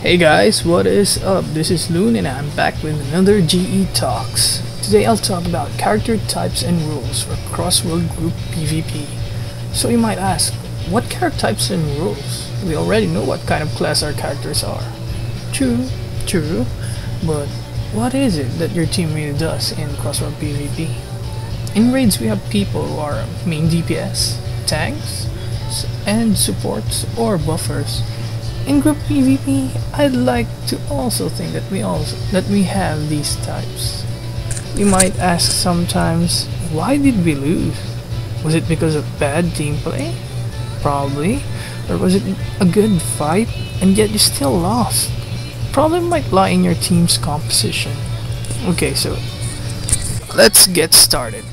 Hey guys, what is up? This is Loon and I'm back with another GE Talks. Today I'll talk about character types and rules for cross-world group PvP. So you might ask, what character types and rules? We already know what kind of class our characters are. True, but what is it that your team really does in cross-world PvP? In raids we have people who are main DPS, tanks, and supports or buffers. In group PvP, I'd like to also think that we have these types. You might ask sometimes, why did we lose? Was it because of bad team play? Probably. Or was it a good fight and yet you still lost? Problem might lie in your team's composition. Okay, so let's get started.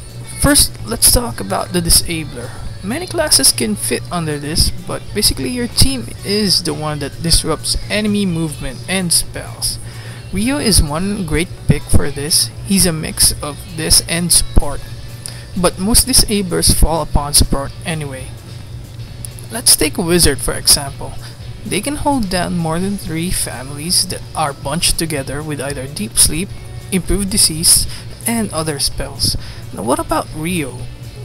First, let's talk about the dissabler. Many classes can fit under this, but basically your team is the one that disrupts enemy movement and spells. Rio is one great pick for this. He's a mix of this and support, but most disablers fall upon support anyway. Let's take a wizard for example. They can hold down more than 3 families that are bunched together with either deep sleep, improved disease, and other spells. Now what about Rio?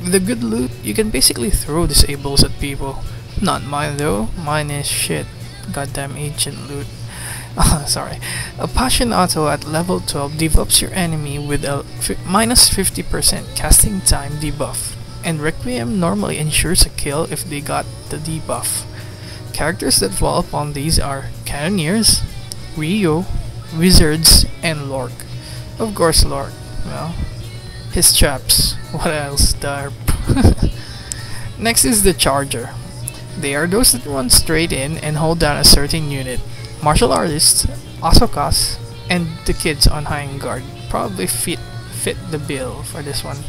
With a good loot, you can basically throw disables at people. Not mine though, mine is shit. Goddamn ancient loot. Sorry. A Passion Auto at level 12 debuffs your enemy with a minus 50% casting time debuff. And Requiem normally ensures a kill if they got the debuff. Characters that fall upon these are Cannoneers, Rio, Wizards, and Lork. Of course Lork, well, his traps. What else? Darp. Next is the Charger. They are those that run straight in and hold down a certain unit. Martial artists, Asokas, and the kids on High Guard probably fit the bill for this one.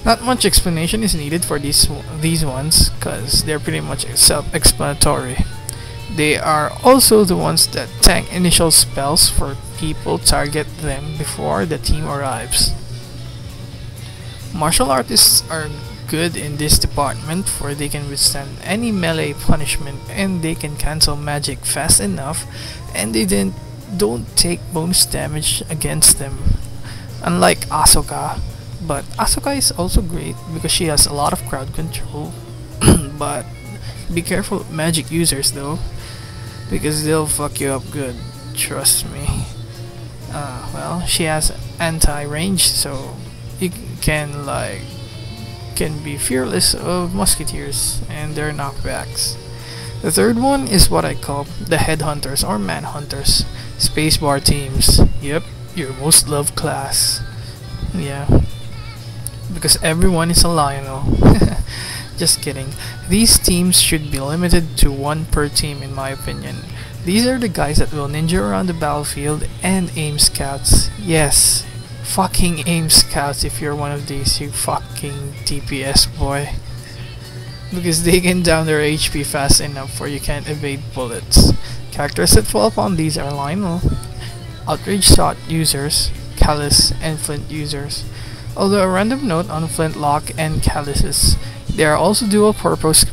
Not much explanation is needed for these ones, cause they're pretty much self-explanatory. They are also the ones that tank initial spells for people target them before the team arrives. Martial artists are good in this department for they can withstand any melee punishment and they can cancel magic fast enough and they don't take bonus damage against them. Unlike Ahsoka, but Ahsoka is also great because she has a lot of crowd control. But be careful with magic users though, because they'll fuck you up good, trust me. Well, she has anti-range, so you can be fearless of musketeers and their knockbacks. The third one is what I call the Headhunters or Manhunters. Spacebar teams. Yep, your most loved class. Yeah, because everyone is a Lionel. Just kidding. These teams should be limited to 1 per team in my opinion. These are the guys that will ninja around the battlefield and aim scouts. Yes, fucking aim scouts if you're one of these, you fucking DPS boy. Because they can down their HP fast enough where you can't evade bullets. Characters that fall upon these are Lionel, Outrage Shot users, Callus, and Flint users. Although a random note on Flintlock and Calluses, they are also dual purpose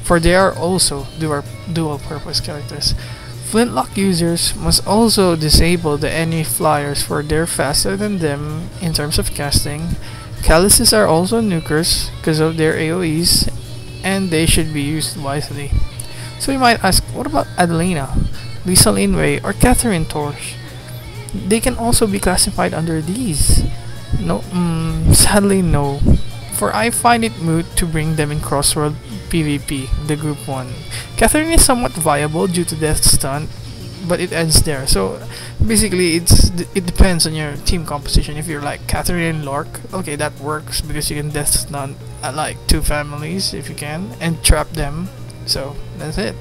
characters. Flintlock users must also disable the enemy flyers for they're faster than them in terms of casting. Calluses are also Nukers because of their AoEs and they should be used wisely. So you might ask, what about Adelina, Lisa Laneway, or Catherine Torch? They can also be classified under these. No, sadly no. For I find it moot to bring them in crossworld PvP, the group 1. Catherine is somewhat viable due to death stunt, but it ends there. So basically it depends on your team composition. If you're like Catherine and Lork, okay, that works because you can death stunt at like 2 families if you can and trap them. So that's it.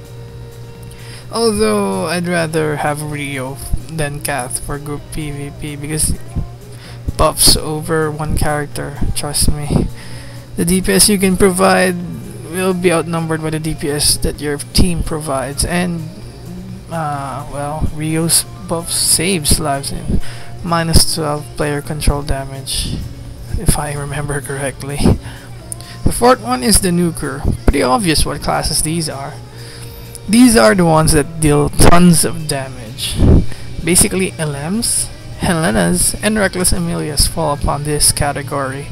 Although I'd rather have Rio than Kath for group PvP because buffs over 1 character, trust me. The DPS you can provide will be outnumbered by the DPS that your team provides, and well, Rio's buff saves lives in minus 12 player control damage, if I remember correctly. The fourth one is the Nuker. Pretty obvious what classes these are. These are the ones that deal tons of damage. Basically, LMs, Helenas, and Reckless Emilias fall upon this category.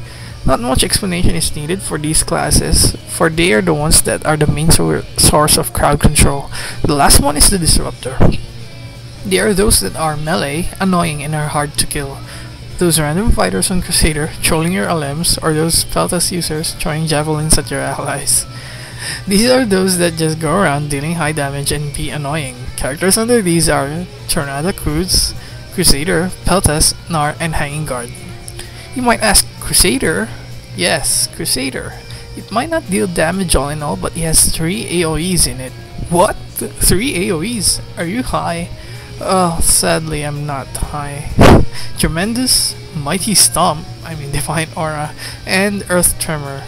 Not much explanation is needed for these classes, for they are the ones that are the main source of crowd control. The last one is the Disruptor. They are those that are melee, annoying, and are hard to kill. Those random fighters on Crusader trolling your LMs, or those Peltas users throwing javelins at your allies. These are those that just go around dealing high damage and be annoying. Characters under these are Tornado Cruz, Crusader, Peltas, Gnar, and Hanging Guard. You might ask, Crusader? Yes, Crusader. It might not deal damage all in all, but it has 3 AoEs in it. What? 3 AoEs? Are you high? Oh, sadly I'm not high. Tremendous, Mighty Stomp, Defiant Aura, and Earth Tremor.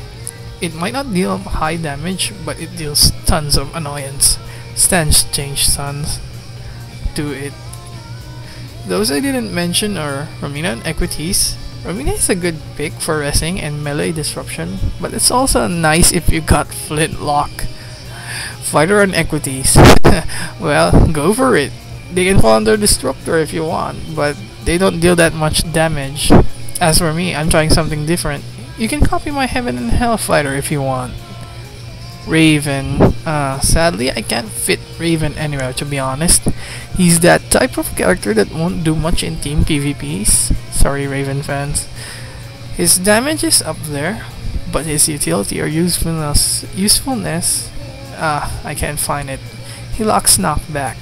It might not deal high damage, but it deals tons of annoyance. Stance change sons do it. Those I didn't mention are Romina and Equities. Romina is a good pick for resing and melee disruption, but it's also nice if you got Flintlock. Fighter and Equities. Well, go for it. They can fall under Disruptor if you want, but they don't deal that much damage. As for me, I'm trying something different. You can copy my Heaven and Hell fighter if you want. Raven. Sadly, I can't fit Raven anywhere, to be honest. He's that type of character that won't do much in team PvPs. Sorry, Raven fans. His damage is up there, but his utility or usefulness, I can't find it. He lacks knockback.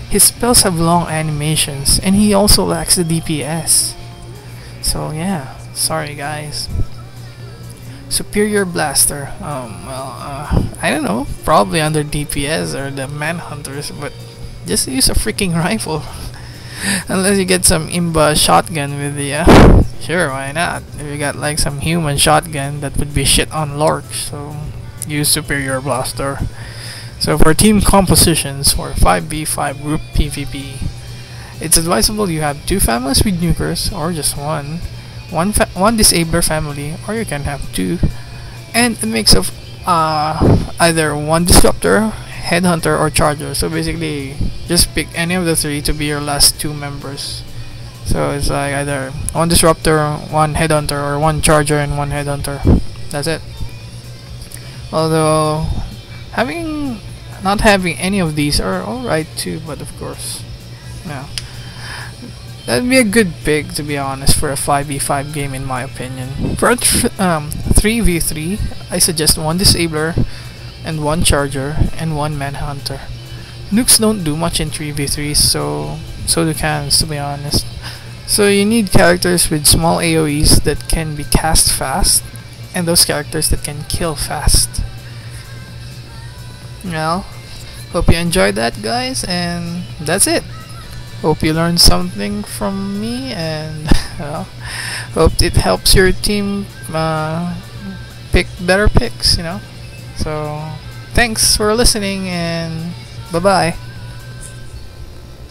His spells have long animations, and he also lacks the DPS. So yeah, sorry guys. Superior Blaster. I don't know, probably under DPS or the Manhunters, but just use a freaking rifle. Unless you get some imba shotgun with the, sure, why not? If you got like some human shotgun, that would be shit on Lork, so use Superior Blaster. So for team compositions for 5v5 group PvP, it's advisable you have 2 families with Nukers, or just one Disabler family, or you can have 2, and a mix of either 1 Disruptor, Headhunter, or Charger. So basically, just pick any of the 3 to be your last 2 members. So it's like either 1 Disruptor, 1 Headhunter, or 1 Charger and 1 Headhunter. That's it. Although not having any of these are alright too, but of course, no. That'd be a good pick, to be honest, for a 5v5 game in my opinion. For a 3v3, I suggest 1 Disabler and 1 Charger and 1 Manhunter. Nukes don't do much in 3v3s, so do cannons, to be honest. So you need characters with small AoEs that can be cast fast, and those characters that can kill fast. Well, hope you enjoyed that, guys, and that's it. Hope you learned something from me, and well, hope it helps your team pick better picks, So thanks for listening, and bye bye.